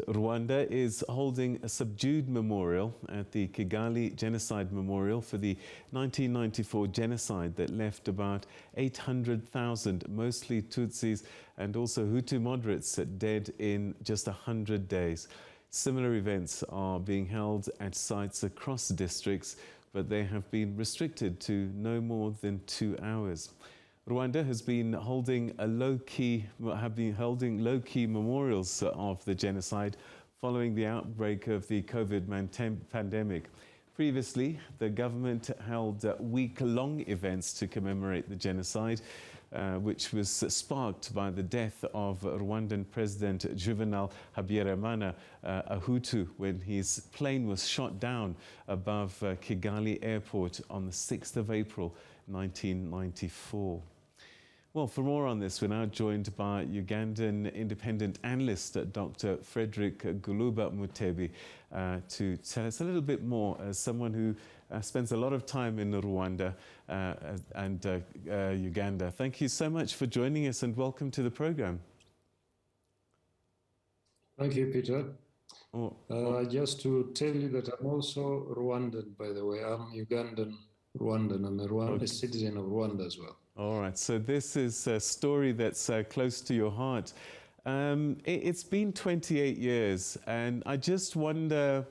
Rwanda is holding a subdued memorial at the Kigali Genocide Memorial for the 1994 genocide that left about 800,000, mostly Tutsis and also Hutu moderates, dead in just 100 days. Similar events are being held at sites across districts, but they have been restricted to no more than 2 hours. Rwanda has been holding low-key memorials of the genocide following the outbreak of the COVID pandemic. Previously, the government held week-long events to commemorate the genocide, which was sparked by the death of Rwandan President Juvenal Habyarimana, a Hutu, when his plane was shot down above Kigali airport on the 6th of April, 1994. Well, for more on this, we're now joined by Ugandan independent analyst Dr Frederick Golooba-Mutebi to tell us a little bit more as someone who spends a lot of time in Rwanda and Uganda. Thank you so much for joining us and welcome to the program. Thank you, Peter. Just to tell you that I'm also Rwandan, by the way. I'm Ugandan Rwandan. I'm a citizen of Rwanda as well. All right, so this is a story that's close to your heart. It's been 28 years, and I just wonder,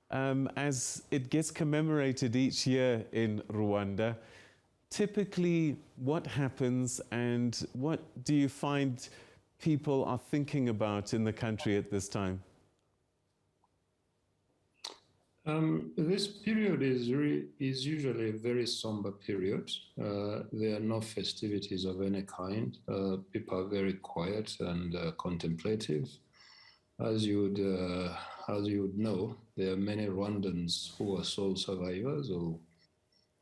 as it gets commemorated each year in Rwanda, typically what happens and what do you find people are thinking about in the country at this time? This period is usually a very somber period. There are no festivities of any kind. People are very quiet and contemplative. As you would know, there are many Rwandans who are sole survivors, or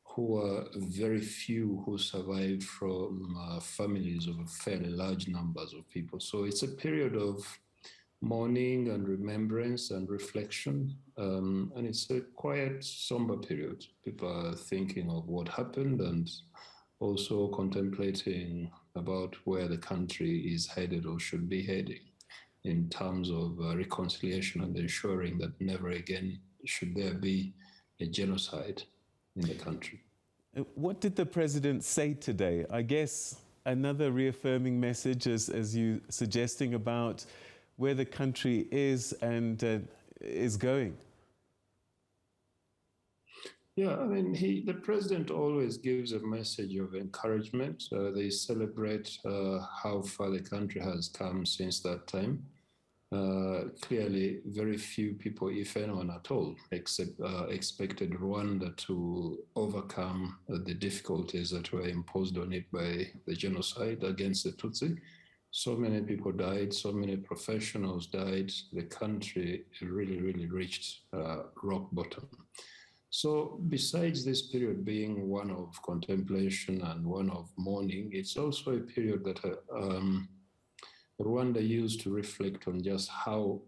who are very few who survived from families of fairly large numbers of people. So it's a period of mourning and remembrance and reflection, and it's a quiet, somber period. People are thinking of what happened and also contemplating about where the country is headed or should be heading in terms of reconciliation and ensuring that never again should there be a genocide in the country. What did the president say today? I guess another reaffirming message, as you suggesting, about where the country is and is going. Yeah, I mean, the president always gives a message of encouragement. They celebrate how far the country has come since that time. Clearly, very few people, if anyone at all, expected Rwanda to overcome the difficulties that were imposed on it by the genocide against the Tutsi. So many people died, so many professionals died. The country really reached rock bottom. So besides this period being one of contemplation and one of mourning, it's also a period that Rwanda used to reflect on just how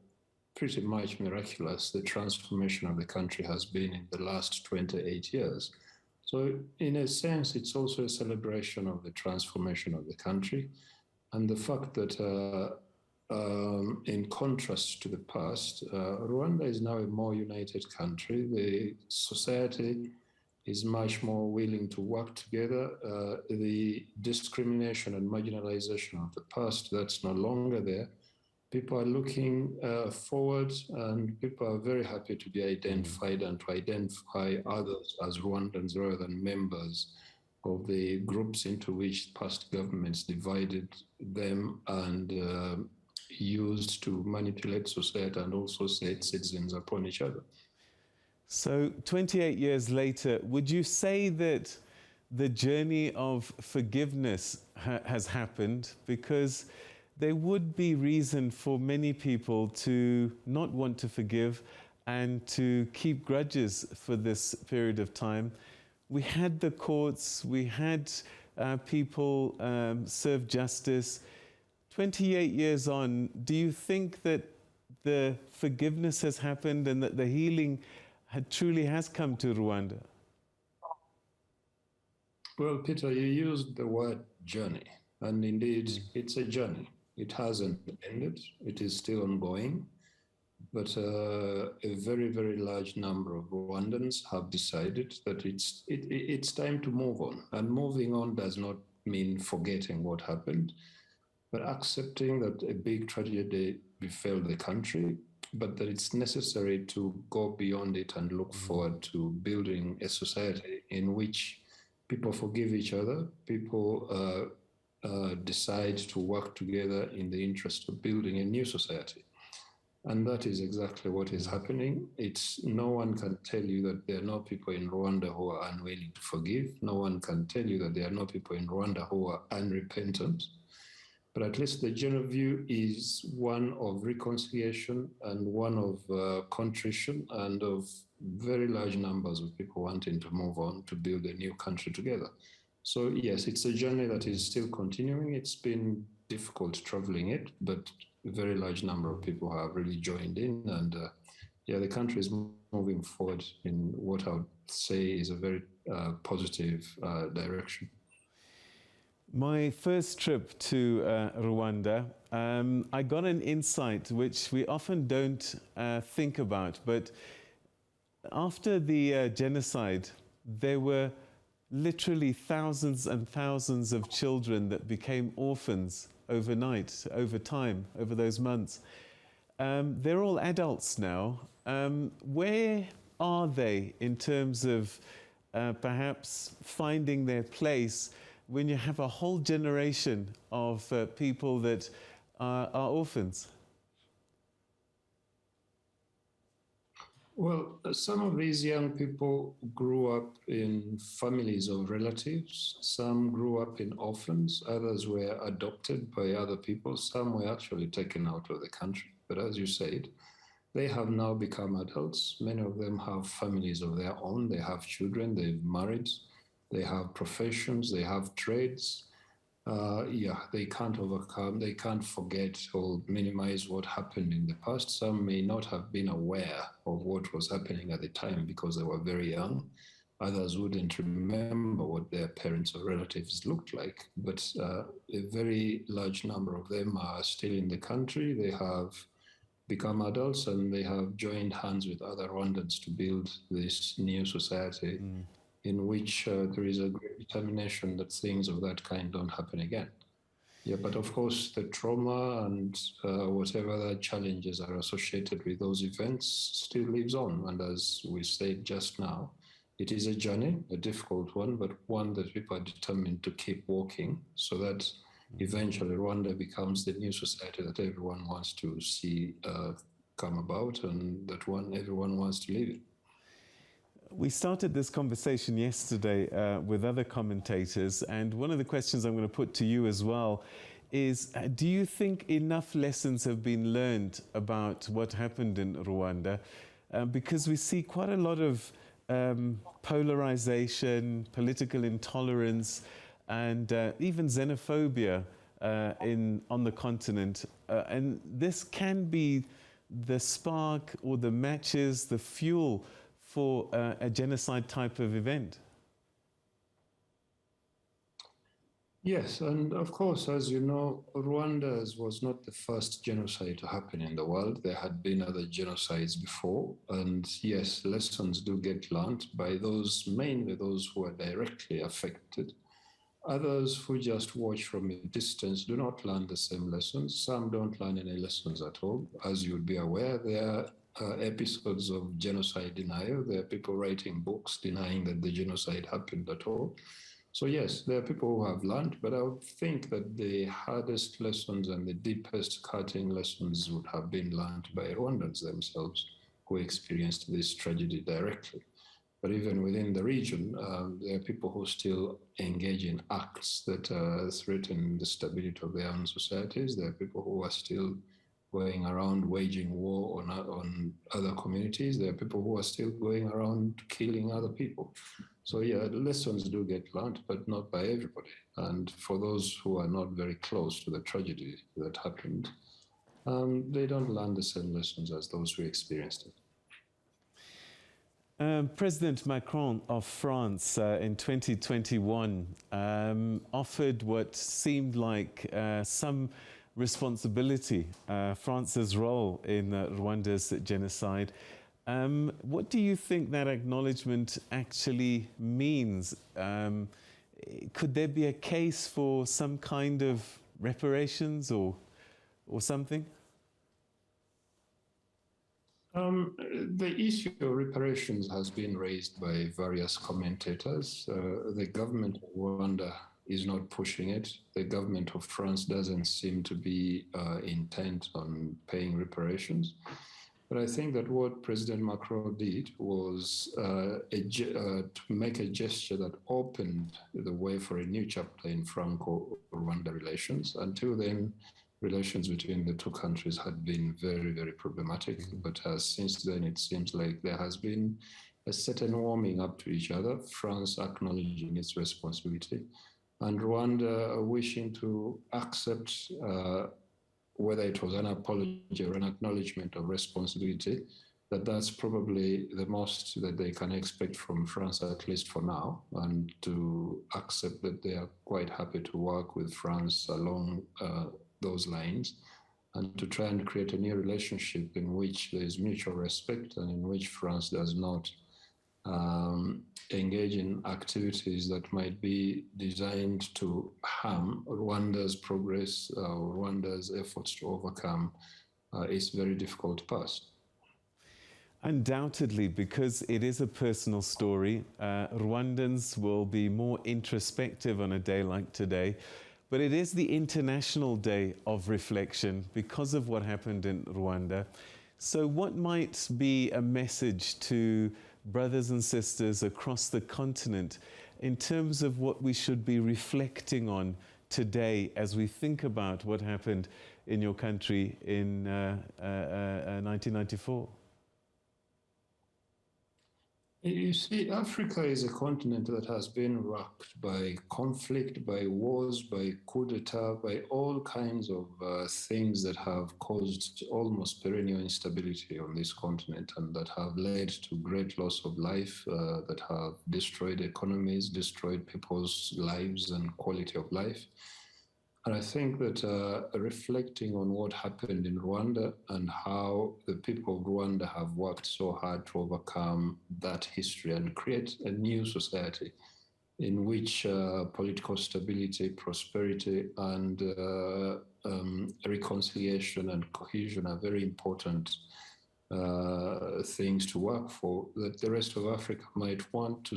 pretty much miraculous the transformation of the country has been in the last 28 years. So in a sense, it's also a celebration of the transformation of the country. And the fact that, in contrast to the past, Rwanda is now a more united country. The society is much more willing to work together. The discrimination and marginalization of the past, that's no longer there. People are looking forward, and people are very happy to be identified and to identify others as Rwandans rather than members of the groups into which past governments divided them and used to manipulate society and also set citizens upon each other. So 28 years later, would you say that the journey of forgiveness has happened? Because there would be reason for many people to not want to forgive and to keep grudges for this period of time. We had the courts, we had people serve justice. 28 years on, do you think that the forgiveness has happened and that the healing truly has come to Rwanda? Well, Peter, you used the word journey, and indeed it's a journey. It hasn't ended, it is still ongoing. but a very, very large number of Rwandans have decided that it's time to move on. And moving on does not mean forgetting what happened, but accepting that a big tragedy befell the country, but that it's necessary to go beyond it and look forward to building a society in which people forgive each other, people decide to work together in the interest of building a new society. And that is exactly what is happening. No one can tell you that there are no people in Rwanda who are unwilling to forgive. No one can tell you that there are no people in Rwanda who are unrepentant. But at least the general view is one of reconciliation and one of contrition and of very large numbers of people wanting to move on to build a new country together. So yes, it's a journey that is still continuing. It's been difficult traveling it, but a very large number of people have really joined in, and the country is moving forward in what I would say is a very positive direction. My first trip to Rwanda, I got an insight which we often don't think about, but after the genocide, there were literally thousands and thousands of children that became orphans overnight, over time, over those months. They're all adults now. Where are they in terms of perhaps finding their place when you have a whole generation of people that are orphans? Well, some of these young people grew up in families of relatives. Some grew up in orphans. Others were adopted by other people. Some were actually taken out of the country. But as you said, they have now become adults. Many of them have families of their own. They have children. They've married. They have professions. They have trades. They can't overcome, they can't forget or minimize what happened in the past. Some may not have been aware of what was happening at the time because they were very young. Others wouldn't remember what their parents or relatives looked like, but a very large number of them are still in the country. They have become adults and they have joined hands with other Rwandans to build this new society. In which there is a great determination that things of that kind don't happen again. Yeah, but of course, the trauma and whatever other challenges are associated with those events still lives on. And as we said just now, it is a journey, a difficult one, but one that people are determined to keep walking so that eventually Rwanda becomes the new society that everyone wants to see come about and that everyone wants to live in. We started this conversation yesterday with other commentators, and one of the questions I'm going to put to you as well is, do you think enough lessons have been learned about what happened in Rwanda? Because we see quite a lot of polarization, political intolerance, and even xenophobia on the continent. And this can be the spark or the matches, the fuel for a genocide type of event. Yes, and of course, as you know, Rwanda was not the first genocide to happen in the world. There had been other genocides before, and yes, lessons do get learned by those, mainly those who are directly affected. Others who just watch from a distance do not learn the same lessons. Some don't learn any lessons at all. As you would be aware, there are episodes of genocide denial. There are people writing books denying that the genocide happened at all. So yes, there are people who have learned, but I would think that the hardest lessons and the deepest cutting lessons would have been learned by Rwandans themselves who experienced this tragedy directly. But even within the region, there are people who still engage in acts that threaten the stability of their own societies. There are people who are still going around waging war on other communities. There are people who are still going around killing other people. So yeah, lessons do get learned, but not by everybody. And for those who are not very close to the tragedy that happened, they don't learn the same lessons as those who experienced it. President Macron of France in 2021 offered what seemed like some responsibility, France's role in Rwanda's genocide. What do you think that acknowledgement actually means? Could there be a case for some kind of reparations or something? The issue of reparations has been raised by various commentators. The government of Rwanda is not pushing it. The government of France doesn't seem to be intent on paying reparations. But I think that what President Macron did was to make a gesture that opened the way for a new chapter in Franco-Rwanda relations. Until then, relations between the two countries had been very, very problematic. But since then, it seems like there has been a certain warming up to each other, France acknowledging its responsibility, and Rwanda wishing to accept whether it was an apology or an acknowledgement of responsibility, that's probably the most that they can expect from France, at least for now, and to accept that they are quite happy to work with France along those lines, and to try and create a new relationship in which there is mutual respect and in which France does not engage in activities that might be designed to harm Rwanda's progress, Rwanda's efforts to overcome its very difficult past. Undoubtedly, because it is a personal story, Rwandans will be more introspective on a day like today. But it is the International Day of Reflection because of what happened in Rwanda. So what might be a message to brothers and sisters across the continent in terms of what we should be reflecting on today as we think about what happened in your country in 1994? You see, Africa is a continent that has been rocked by conflict, by wars, by coup d'etat, by all kinds of things that have caused almost perennial instability on this continent and that have led to great loss of life, that have destroyed economies, destroyed people's lives and quality of life. And I think that reflecting on what happened in Rwanda and how the people of Rwanda have worked so hard to overcome that history and create a new society in which political stability, prosperity, and reconciliation and cohesion are very important things to work for, that the rest of Africa might want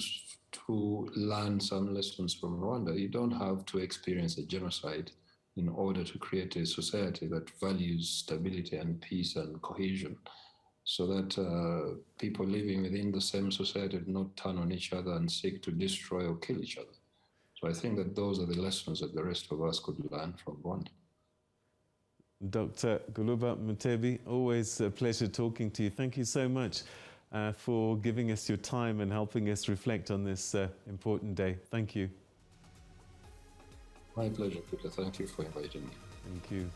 to learn some lessons from Rwanda. You don't have to experience a genocide in order to create a society that values stability and peace and cohesion, so that people living within the same society do not turn on each other and seek to destroy or kill each other. So I think that those are the lessons that the rest of us could learn from Rwanda. Dr. Golooba-Mutebi, always a pleasure talking to you. Thank you so much for giving us your time and helping us reflect on this important day. Thank you. My pleasure, Peter. Thank you for inviting me. Thank you.